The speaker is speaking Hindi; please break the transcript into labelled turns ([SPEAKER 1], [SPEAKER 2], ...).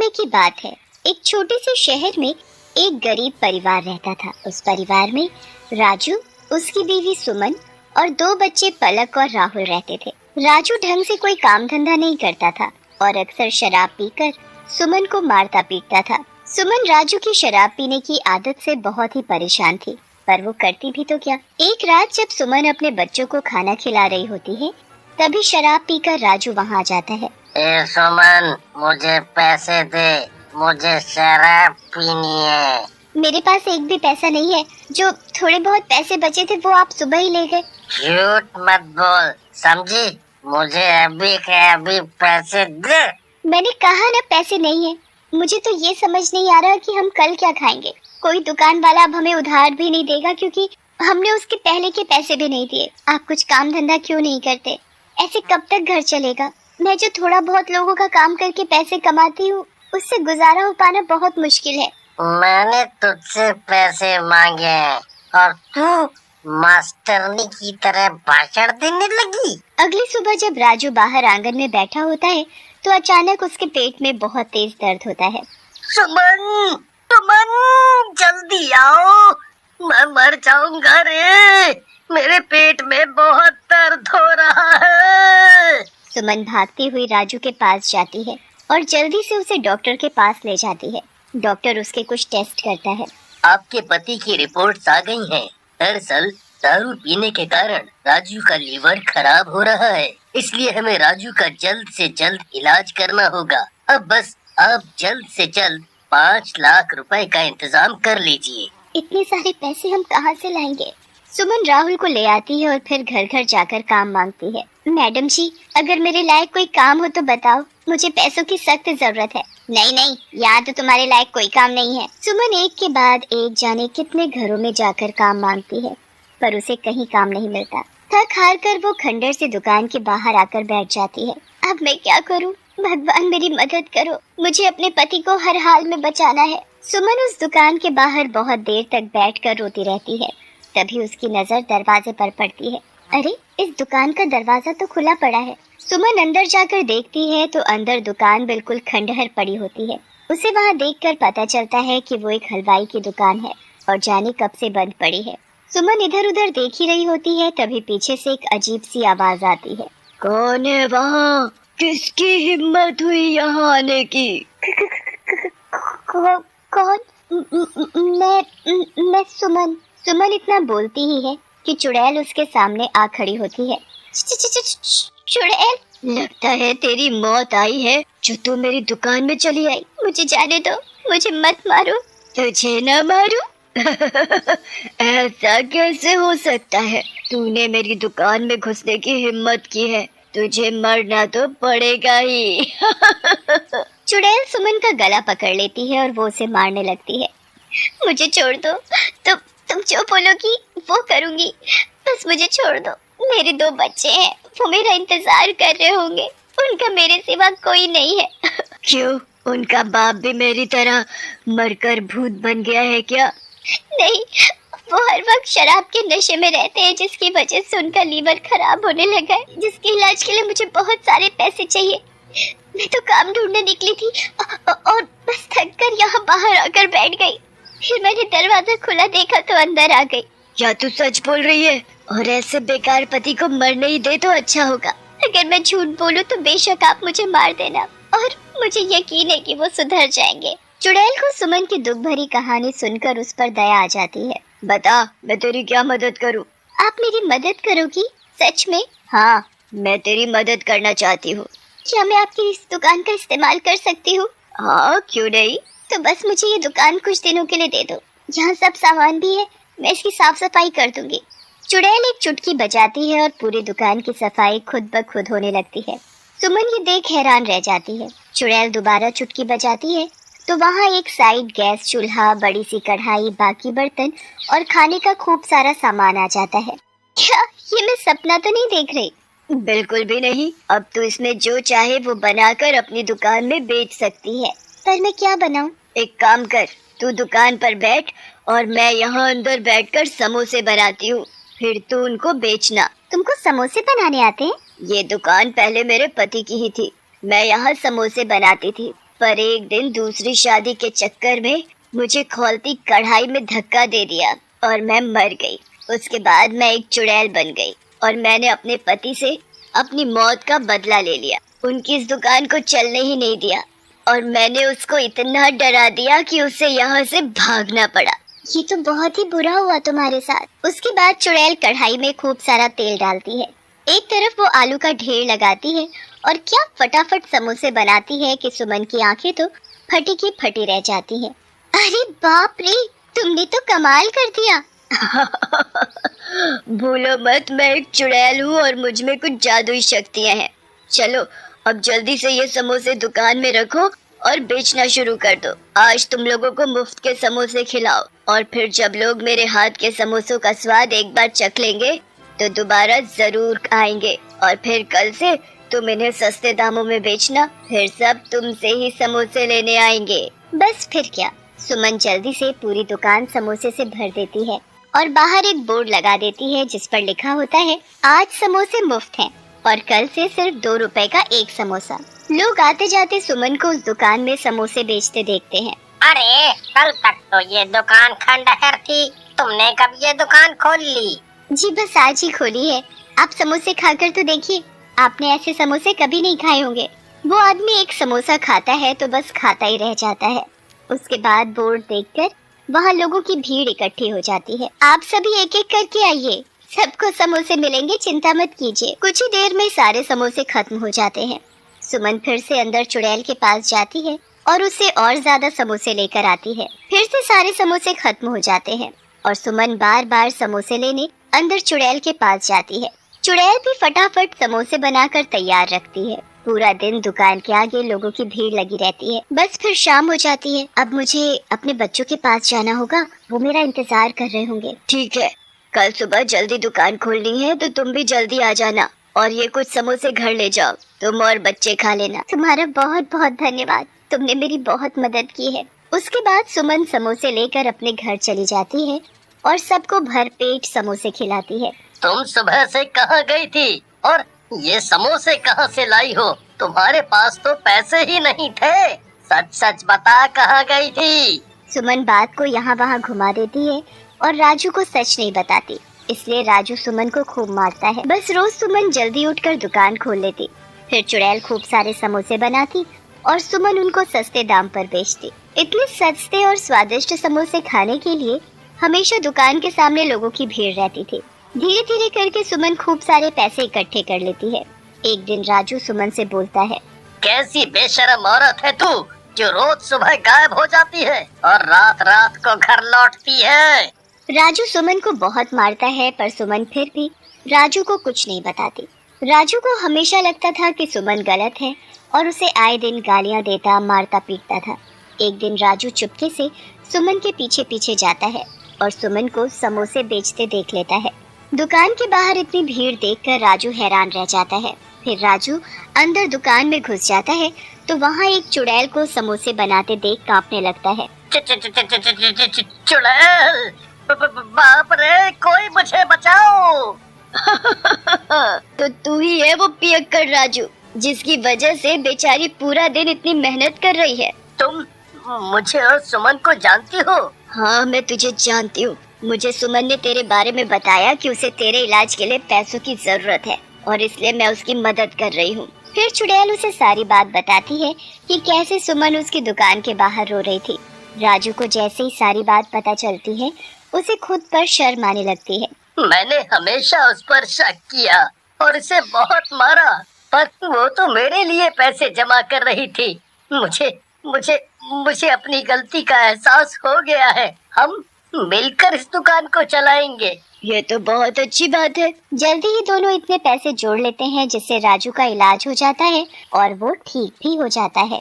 [SPEAKER 1] समय की बात है। एक छोटे से शहर में एक गरीब परिवार रहता था। उस परिवार में राजू, उसकी बीवी सुमन और दो बच्चे पलक और राहुल रहते थे। राजू ढंग से कोई काम धंधा नहीं करता था और अक्सर शराब पीकर सुमन को मारता पीटता था। सुमन राजू की शराब पीने की आदत से बहुत ही परेशान थी, पर वो करती भी तो क्या। एक रात जब सुमन अपने बच्चों को खाना खिला रही होती है, तभी शराब पीकर राजू वहाँ आ जाता है।
[SPEAKER 2] ए सुमन, मुझे पैसे दे, मुझे शराब पीनी है।
[SPEAKER 1] मेरे पास एक भी पैसा नहीं है। जो थोड़े बहुत पैसे बचे थे वो आप सुबह ही ले गए।
[SPEAKER 2] झूठ मत बोल, समझी? मुझे अभी के अभी पैसे दे।
[SPEAKER 1] मैंने कहा ना पैसे नहीं है। मुझे तो ये समझ नहीं आ रहा कि हम कल क्या खाएंगे। कोई दुकान वाला अब हमें उधार भी नहीं देगा क्योंकि हमने उसके पहले के पैसे भी नहीं दिए। आप कुछ काम धंधा क्यों नहीं करते? ऐसे कब तक घर चलेगा? मैं जो थोड़ा बहुत लोगों का काम करके पैसे कमाती हूँ, उससे गुजारा हो पाना बहुत मुश्किल है।
[SPEAKER 2] मैंने तुझसे पैसे मांगे हैं और तू मास्टरनी की तरह भाषण देने लगी।
[SPEAKER 1] अगली सुबह जब राजू बाहर आंगन में बैठा होता है तो अचानक उसके पेट में बहुत तेज दर्द होता है।
[SPEAKER 2] सुमन, सुमन, जल्दी आओ, मैं मर जाऊंगा रे। मेरे पेट में बहुत दर्द हो रहा है।
[SPEAKER 1] सुमन भागती हुई राजू के पास जाती है और जल्दी से उसे डॉक्टर के पास ले जाती है। डॉक्टर उसके कुछ टेस्ट करता है।
[SPEAKER 2] आपके पति की रिपोर्ट्स आ गई हैं। दरअसल दारू पीने के कारण राजू का लीवर खराब हो रहा है, इसलिए हमें राजू का जल्द से जल्द इलाज करना होगा। अब बस आप जल्द से जल्द 5 लाख रुपए का इंतजाम कर लीजिए।
[SPEAKER 1] इतने सारे पैसे हम कहाँ से लाएंगे? सुमन राहुल को ले आती है और फिर घर घर जाकर काम मांगती है। मैडम जी, अगर मेरे लायक कोई काम हो तो बताओ, मुझे पैसों की सख्त जरूरत है। नहीं नहीं, यहाँ तो तुम्हारे लायक कोई काम नहीं है। सुमन एक के बाद एक जाने कितने घरों में जाकर काम मांगती है, पर उसे कहीं काम नहीं मिलता। थक हार कर वो खंडर से दुकान के बाहर आकर बैठ जाती है। अब मैं क्या करूँ? भगवान मेरी मदद करो, मुझे अपने पति को हर हाल में बचाना है। सुमन उस दुकान के बाहर बहुत देर तक बैठकर रोती रहती है। तभी उसकी नजर दरवाजे पर पड़ती है। अरे, इस दुकान का दरवाजा तो खुला पड़ा है। सुमन अंदर जाकर देखती है तो अंदर दुकान बिल्कुल खंडहर पड़ी होती है। उसे वहाँ देखकर पता चलता है कि वो एक हलवाई की दुकान है और जाने कब से बंद पड़ी है। सुमन इधर उधर देख ही रही होती है, तभी पीछे से एक अजीब सी आवाज आती है।
[SPEAKER 3] कौन है वहाँ? किसकी हिम्मत हुई यहाँ आने की?
[SPEAKER 1] कौन? मैं सुमन। सुमन इतना बोलती ही है कि चुड़ैल उसके सामने आ खड़ी होती है। चुड़ैल,
[SPEAKER 3] लगता है तेरी मौत आई है जो तू मेरी दुकान में चली आई।
[SPEAKER 1] मुझे जाने दो, मुझे मत मारो।
[SPEAKER 3] तुझे न मारूं? ऐसा कैसे हो सकता है? तूने मेरी दुकान में घुसने की हिम्मत की है, तुझे मरना तो पड़ेगा ही।
[SPEAKER 1] चुड़ैल सुमन का गला पकड़ लेती है और वो उसे मारने लगती है। मुझे छोड़ दो, तुम जो बोलोगी वो करूंगी, बस मुझे छोड़ दो। मेरे 2 बच्चे हैं, वो मेरा इंतजार कर रहे होंगे। उनका मेरे सिवा कोई नहीं है।
[SPEAKER 3] क्यों, उनका बाप भी मेरी तरह मरकर भूत बन गया है क्या?
[SPEAKER 1] नहीं, वो हर वक्त शराब के नशे में रहते हैं, जिसकी वजह से उनका लीवर खराब होने लगा है, जिसके इलाज के लिए मुझे बहुत सारे पैसे चाहिए। मैं तो काम ढूंढने निकली थी और बस थक कर यहाँ बाहर आकर बैठ गई। फिर मैंने दरवाजा खुला देखा तो अंदर आ गई।
[SPEAKER 3] क्या तू सच बोल रही है? और ऐसे बेकार पति को मरने ही दे तो अच्छा होगा।
[SPEAKER 1] अगर मैं झूठ बोलूं तो बेशक आप मुझे मार देना, और मुझे यकीन है कि वो सुधर जाएंगे। चुड़ैल को सुमन की दुख भरी कहानी सुनकर उस पर दया आ जाती है।
[SPEAKER 3] बता, मैं तेरी क्या मदद करूं?
[SPEAKER 1] आप मेरी मदद करोगी? सच में?
[SPEAKER 3] हाँ, मैं तेरी मदद करना चाहती हूँ।
[SPEAKER 1] क्या मैं आपकी इस दुकान का इस्तेमाल कर सकती हूँ?
[SPEAKER 3] हाँ, क्यों नहीं।
[SPEAKER 1] तो बस मुझे ये दुकान कुछ दिनों के लिए दे दो। यहाँ सब सामान भी है, मैं इसकी साफ सफाई कर दूंगी। चुड़ैल एक चुटकी बजाती है और पूरी दुकान की सफाई खुद ब खुद होने लगती है। सुमन ये देख हैरान रह जाती है। चुड़ैल दोबारा चुटकी बजाती है तो वहाँ एक साइड गैस चूल्हा, बड़ी सी कढ़ाई, बाकी बर्तन और खाने का खूब सारा सामान आ जाता है। क्या ये मैं सपना तो नहीं देख रही?
[SPEAKER 3] बिल्कुल भी नहीं। अब तू इसमें जो चाहे वो बनाकर अपनी दुकान में बेच सकती है।
[SPEAKER 1] पर मैं क्या बनाऊं?
[SPEAKER 3] एक काम कर, तू दुकान पर बैठ और मैं यहाँ अंदर बैठकर समोसे बनाती हूँ, फिर तू उनको बेचना।
[SPEAKER 1] तुमको समोसे बनाने आते हैं?
[SPEAKER 3] ये दुकान पहले मेरे पति की ही थी, मैं यहाँ समोसे बनाती थी, पर एक दिन दूसरी शादी के चक्कर में मुझे खौलती कढ़ाई में धक्का दे दिया और मैं मर गई। उसके बाद मैं एक चुड़ैल बन गई और मैंने अपने पति से अपनी मौत का बदला ले लिया। उनकी इस दुकान को चलने ही नहीं दिया और मैंने उसको इतना डरा दिया कि उसे यहाँ से भागना पड़ा।
[SPEAKER 1] ये तो बहुत ही बुरा हुआ तुम्हारे साथ। उसके बाद चुड़ैल कढ़ाई में खूब सारा तेल डालती है। एक तरफ वो आलू का ढेर लगाती है और क्या फटाफट समोसे बनाती है कि सुमन की आंखें तो फटी की फटी रह जाती हैं। अरे बाप रे, तुमने तो कमाल कर दिया।
[SPEAKER 3] भूलो मत, मैं एक चुड़ैल हूँ और मुझ में कुछ जादुई शक्तियाँ हैं। चलो अब जल्दी से ये समोसे दुकान में रखो और बेचना शुरू कर दो। आज तुम लोगों को मुफ्त के समोसे खिलाओ और फिर जब लोग मेरे हाथ के समोसों का स्वाद एक बार चख लेंगे तो दोबारा जरूर आएंगे और फिर कल से तुम इन्हें सस्ते दामों में बेचना। फिर सब तुमसे ही समोसे लेने आएंगे।
[SPEAKER 1] बस फिर क्या, सुमन जल्दी से पूरी दुकान समोसे से भर देती है और बाहर एक बोर्ड लगा देती है जिस पर लिखा होता है आज समोसे मुफ्त हैं और कल से सिर्फ 2 रुपए का एक समोसा। लोग आते जाते सुमन को उस दुकान में समोसे बेचते देखते हैं।
[SPEAKER 2] अरे कल तक तो ये दुकान खंडहर थी, तुमने कब ये दुकान खोल ली?
[SPEAKER 1] जी बस आज ही खोली है। आप समोसे खाकर तो देखिए, आपने ऐसे समोसे कभी नहीं खाए होंगे। वो आदमी एक समोसा खाता है तो बस खाता ही रह जाता है। उसके बाद बोर्ड देखकर वहाँ लोगों की भीड़ इकट्ठी हो जाती है। आप सभी एक एक करके आइए, सबको समोसे मिलेंगे, चिंता मत कीजिए। कुछ ही देर में सारे समोसे खत्म हो जाते हैं। सुमन फिर से अंदर चुड़ैल के पास जाती है और उससे और ज्यादा समोसे लेकर आती है। फिर से सारे समोसे खत्म हो जाते हैं और सुमन बार बार समोसे लेने अंदर चुड़ैल के पास जाती है। चुड़ैल भी फटाफट समोसे बनाकर तैयार रखती है। पूरा दिन दुकान के आगे लोगों की भीड़ लगी रहती है। बस फिर शाम हो जाती है। अब मुझे अपने बच्चों के पास जाना होगा, वो मेरा इंतजार कर रहे होंगे।
[SPEAKER 3] ठीक है, कल सुबह जल्दी दुकान खोलनी है तो तुम भी जल्दी आ जाना और ये कुछ समोसे घर ले जाओ, तुम और बच्चे खा लेना।
[SPEAKER 1] तुम्हारा बहुत बहुत धन्यवाद, तुमने मेरी बहुत मदद की है। उसके बाद सुमन समोसे लेकर अपने घर चली जाती है और सबको भरपेट समोसे खिलाती है।
[SPEAKER 2] तुम सुबह से कहाँ गई थी और ये समोसे कहाँ से लाई हो? तुम्हारे पास तो पैसे ही नहीं थे, सच सच बता कहाँ गई थी?
[SPEAKER 1] सुमन बात को यहाँ वहाँ घुमा देती है और राजू को सच नहीं बताती, इसलिए राजू सुमन को खूब मारता है। बस रोज सुमन जल्दी उठकर दुकान खोल लेती। फिर चुड़ैल खूब सारे समोसे बनाती और सुमन उनको सस्ते दाम पर बेचती। इतने सस्ते और स्वादिष्ट समोसे खाने के लिए हमेशा दुकान के सामने लोगों की भीड़ रहती थी। धीरे धीरे करके सुमन खूब सारे पैसे इकट्ठे कर लेती है। एक दिन राजू सुमन से बोलता है,
[SPEAKER 2] कैसी बेशरम औरत है तू जो रोज सुबह गायब हो जाती है और रात रात को घर लौटती है।
[SPEAKER 1] राजू सुमन को बहुत मारता है पर सुमन फिर भी राजू को कुछ नहीं बताती। राजू को हमेशा लगता था कि सुमन गलत है और उसे आए दिन गालियां देता मारता पीटता था। एक दिन राजू चुपके से सुमन के पीछे पीछे जाता है और सुमन को समोसे बेचते देख लेता है। दुकान के बाहर इतनी भीड़ देखकर राजू हैरान रह जाता है। फिर राजू अंदर दुकान में घुस जाता है तो वहाँ एक चुड़ैल को समोसे बनाते देख कांपने लगता है।
[SPEAKER 2] चुड़ैल, बाप रे, कोई मुझे बचाओ।
[SPEAKER 3] तो तू ही है वो पियक्कड़ राजू जिसकी वजह से बेचारी पूरा दिन इतनी मेहनत कर रही है।
[SPEAKER 2] तुम मुझे और सुमन को जानती हो?
[SPEAKER 3] हाँ, मैं तुझे जानती हूँ। मुझे सुमन ने तेरे बारे में बताया कि उसे तेरे इलाज के लिए पैसों की जरूरत है और इसलिए मैं उसकी मदद कर रही हूँ।
[SPEAKER 1] फिर चुड़ैल उसे सारी बात बताती है कि कैसे सुमन उसकी दुकान के बाहर रो रही थी। राजू को जैसे ही सारी बात पता चलती है उसे खुद पर शर्म आने लगती है।
[SPEAKER 2] मैंने हमेशा उस पर शक किया और इसे बहुत मारा, पर वो तो मेरे लिए पैसे जमा कर रही थी। मुझे मुझे मुझे अपनी गलती का एहसास हो गया है। हम मिलकर इस दुकान को चलाएंगे।
[SPEAKER 3] ये तो बहुत अच्छी बात है।
[SPEAKER 1] जल्दी ही दोनों इतने पैसे जोड़ लेते हैं जिससे राजू का इलाज हो जाता है और वो ठीक भी हो जाता है।